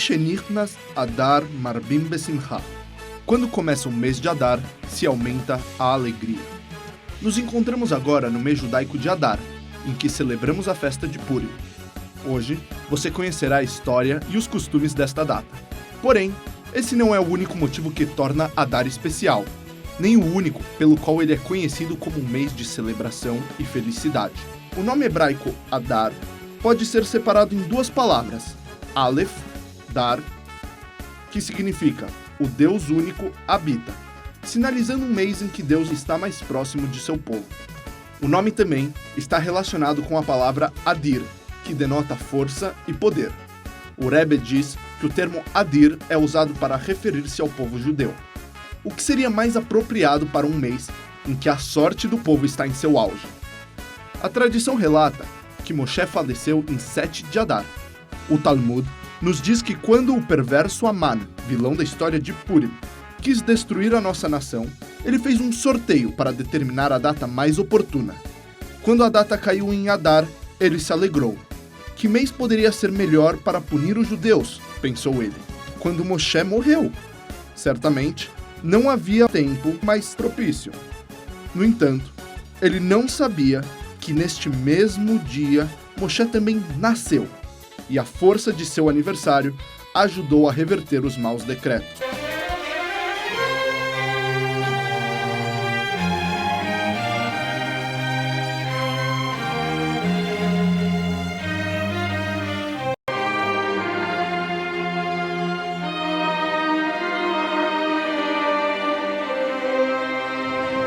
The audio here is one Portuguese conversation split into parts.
Mishenichnas Adar Marbim Besimcha. Quando começa o mês de Adar, se aumenta a alegria. Nos encontramos agora no mês judaico de Adar, em que celebramos a festa de Purim. Hoje, você conhecerá a história e os costumes desta data. Porém, esse não é o único motivo que torna Adar especial, nem o único pelo qual ele é conhecido como um mês de celebração e felicidade. O nome hebraico Adar pode ser separado em duas palavras, Aleph, Dar, que significa o Deus único habita, sinalizando um mês em que Deus está mais próximo de seu povo. O nome também está relacionado com a palavra Adir, que denota força e poder. O Rebbe diz que o termo Adir é usado para referir-se ao povo judeu, o que seria mais apropriado para um mês em que a sorte do povo está em seu auge. A tradição relata que Moshe faleceu em 7 de Adar. O Talmud nos diz que quando o perverso Aman, vilão da história de Purim, quis destruir a nossa nação, ele fez um sorteio para determinar a data mais oportuna. Quando a data caiu em Adar, ele se alegrou. Que mês poderia ser melhor para punir os judeus, pensou ele, quando Moshe morreu? Certamente, não havia tempo mais propício. No entanto, ele não sabia que neste mesmo dia Moshe também nasceu, e a força de seu aniversário ajudou a reverter os maus decretos.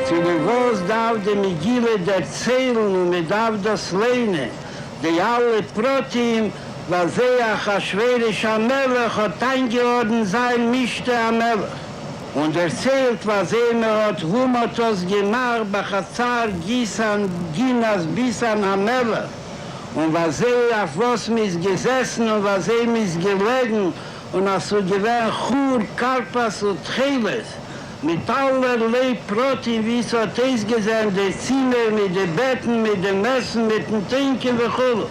Für was darf die Megille erzählen und man darf das lernen, die alle Protein, was Achashverosh Melech hat eingeladen sein, Mischte Melech. Und erzählt, was hat, wo man das gemacht, Bachazar, Gisan, Ginas, Bisan Melech. Und was auf was mis gesessen und was mis gelegen, und als so gewähnt Chur, Karpas und Tcheles. Mit allerlei Protein, wie es hat es gesehen, die Zimmer, mit den Betten, mit dem Messen, mit dem Trinken und so.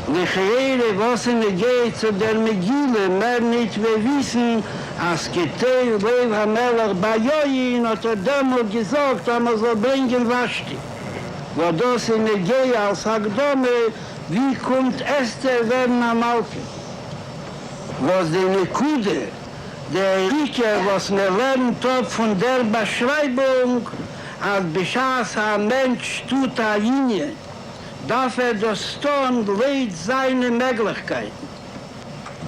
Die Chere, was in der geht zu der Megille, mehr nicht wir wissen, als Ketei, Lev HaMelech, Bayoyin, hat damals gesagt, man soll bringen Vashti. Wo das in der Gehe als Hagdome, wie kommt Esther werden am Alten? Was die Nekude, der Rike, was wir lernen hat von der Beschreibung, als Beschaß ein Mensch tut eine Linie, darf das tun, leid seine Möglichkeiten.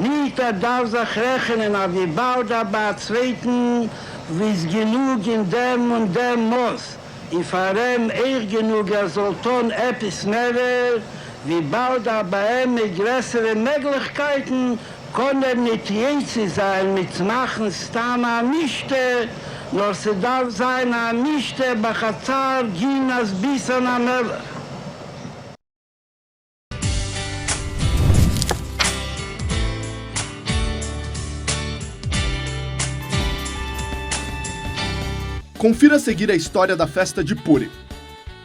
Nicht darf sich rechnen, aber wie bald aber Zweiten, wie es genug in dem und dem muss. In Farem genug, soll tun etwas mehr, wie bald aber mit größeren Möglichkeiten, kann nicht jetzt sein, mit machen Stama Mischte, nur sie darf sein, Mischte, Bachazar, Ginas, Bisan, Melech. Confira a seguir a história da festa de Purim.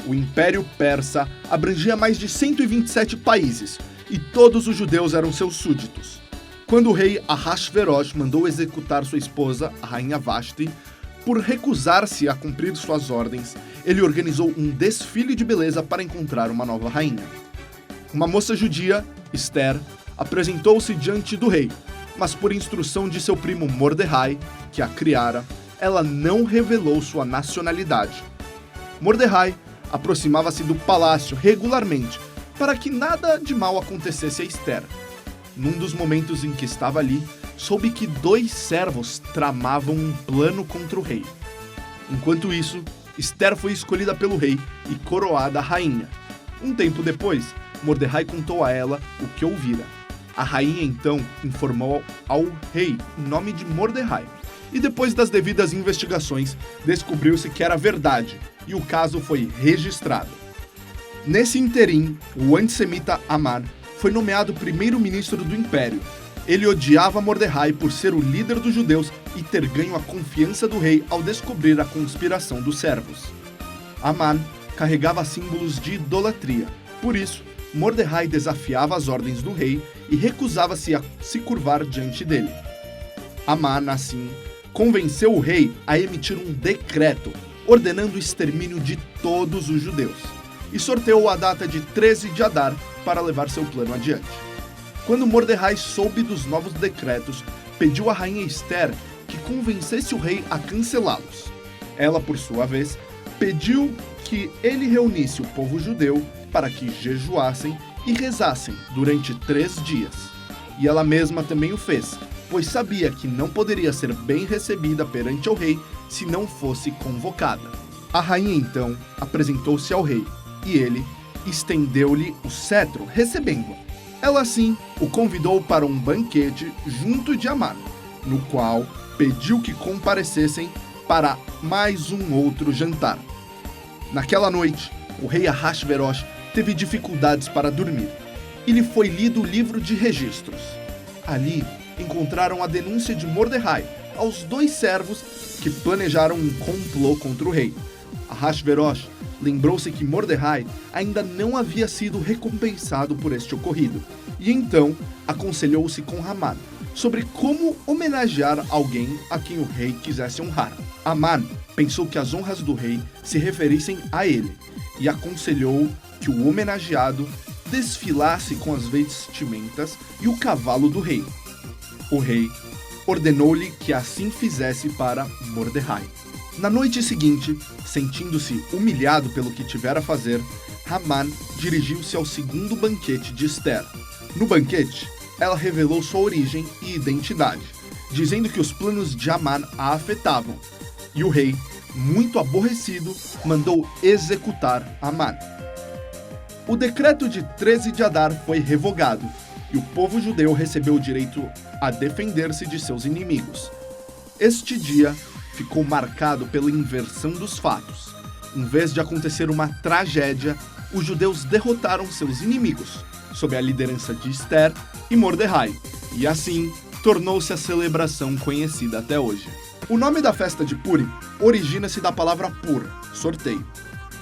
O Império Persa abrangia mais de 127 países, e todos os judeus eram seus súditos. Quando o rei Ahasverosh mandou executar sua esposa, a rainha Vashti, por recusar-se a cumprir suas ordens, ele organizou um desfile de beleza para encontrar uma nova rainha. Uma moça judia, Esther, apresentou-se diante do rei, mas por instrução de seu primo Mordecai, que a criara, ela não revelou sua nacionalidade. Mordecai aproximava-se do palácio regularmente, para que nada de mal acontecesse a Esther. Num dos momentos em que estava ali, soube que 2 servos tramavam um plano contra o rei. Enquanto isso, Esther foi escolhida pelo rei e coroada rainha. Um tempo depois, Mordecai contou a ela o que ouvira. A rainha então informou ao rei em nome de Mordecai. E depois das devidas investigações, descobriu-se que era verdade, e o caso foi registrado. Nesse interim, o antissemita Aman foi nomeado primeiro-ministro do Império. Ele odiava Mordecai por ser o líder dos judeus e ter ganho a confiança do rei ao descobrir a conspiração dos servos. Aman carregava símbolos de idolatria. Por isso, Mordecai desafiava as ordens do rei e recusava-se a se curvar diante dele. Aman, assim, convenceu o rei a emitir um decreto ordenando o extermínio de todos os judeus e sorteou a data de 13 de Adar para levar seu plano adiante. Quando Mordecai soube dos novos decretos, pediu à rainha Esther que convencesse o rei a cancelá-los. Ela, por sua vez, pediu que ele reunisse o povo judeu para que jejuassem e rezassem durante 3 dias. E ela mesma também o fez, pois sabia que não poderia ser bem recebida perante o rei se não fosse convocada. A rainha, então, apresentou-se ao rei, e ele estendeu-lhe o cetro, recebendo-a. Ela, assim, o convidou para um banquete junto de Aman, no qual pediu que comparecessem para mais um outro jantar. Naquela noite, o rei Ahasverosh teve dificuldades para dormir, e lhe foi lido o livro de registros. Ali, encontraram a denúncia de Mordecai aos 2 servos que planejaram um complô contra o rei. Ahasverosh lembrou-se que Mordecai ainda não havia sido recompensado por este ocorrido, e então aconselhou-se com Haman sobre como homenagear alguém a quem o rei quisesse honrar. Haman pensou que as honras do rei se referissem a ele, e aconselhou que o homenageado desfilasse com as vestimentas e o cavalo do rei. O rei ordenou-lhe que assim fizesse para Mordecai. Na noite seguinte, sentindo-se humilhado pelo que tivera a fazer, Haman dirigiu-se ao segundo banquete de Esther. No banquete, ela revelou sua origem e identidade, dizendo que os planos de Haman a afetavam, e o rei, muito aborrecido, mandou executar Haman. O decreto de 13 de Adar foi revogado, e o povo judeu recebeu o direito a defender-se de seus inimigos. Este dia ficou marcado pela inversão dos fatos. Em vez de acontecer uma tragédia, os judeus derrotaram seus inimigos, sob a liderança de Esther e Mordecai, e assim tornou-se a celebração conhecida até hoje. O nome da festa de Purim origina-se da palavra pur, sorteio,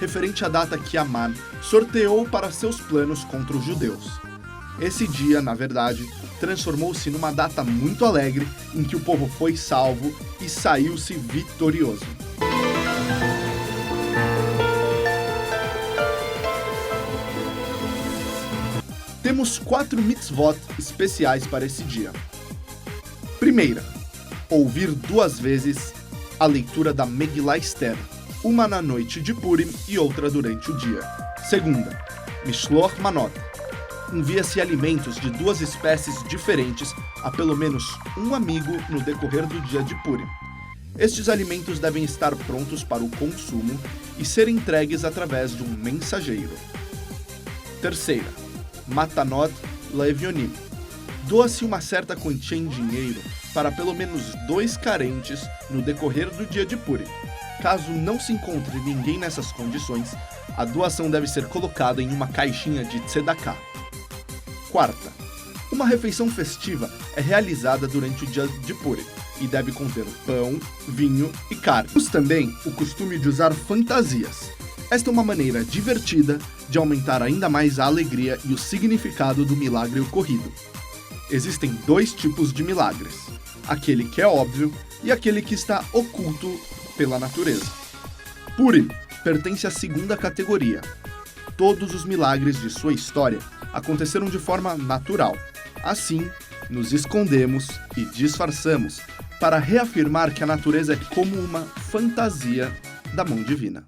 referente à data que Haman sorteou para seus planos contra os judeus. Esse dia, na verdade, transformou-se numa data muito alegre em que o povo foi salvo e saiu-se vitorioso. Temos 4 mitzvot especiais para esse dia. Primeira, ouvir 2 vezes a leitura da Megillah Esther, uma na noite de Purim e outra durante o dia. Segunda, Mishloach Manot. Envia-se alimentos de 2 espécies diferentes a pelo menos um amigo no decorrer do dia de Purim. Estes alimentos devem estar prontos para o consumo e ser entregues através de um mensageiro. Terceira, Matanot Le'Evionim. Doa-se uma certa quantia em dinheiro para pelo menos 2 carentes no decorrer do dia de Purim. Caso não se encontre ninguém nessas condições, a doação deve ser colocada em uma caixinha de tzedakah. Quarta, uma refeição festiva é realizada durante o dia de Purim e deve conter pão, vinho e carne. Temos também o costume de usar fantasias. Esta é uma maneira divertida de aumentar ainda mais a alegria e o significado do milagre ocorrido. Existem 2 tipos de milagres: aquele que é óbvio e aquele que está oculto pela natureza. Purim pertence à segunda categoria. Todos os milagres de sua história aconteceram de forma natural. Assim, nos escondemos e disfarçamos para reafirmar que a natureza é como uma fantasia da mão divina.